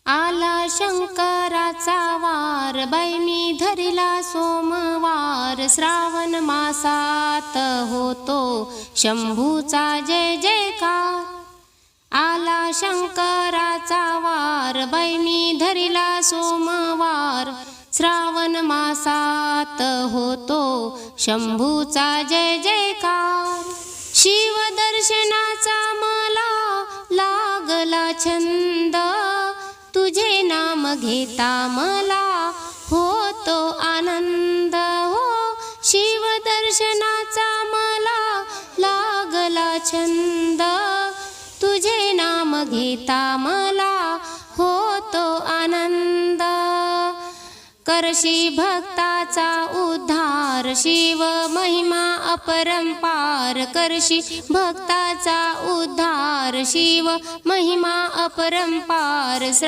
आला शंकराचा वार, बाईंनी धरिला सोमवार. श्रावण मासात होतो शंभूचा जय जयकार. आला शंकराचा वार, बाईंनी धरिला सोमवार. श्रावण मासात होतो शंभूचा जय जयकार. शिवदर्शनाचा मला लागला छंद, तुझे नाम घेता मला होतो आनंद हो. शिवदर्शनाचा मला लागला छंद, तुझे नाम घेता मला होतो आनंद. करशी भक्ताचा उद्धार, शिव महिमा अपरंपार. करशी भक्ताचा उद्धार, शिव महिमा अपरंपार.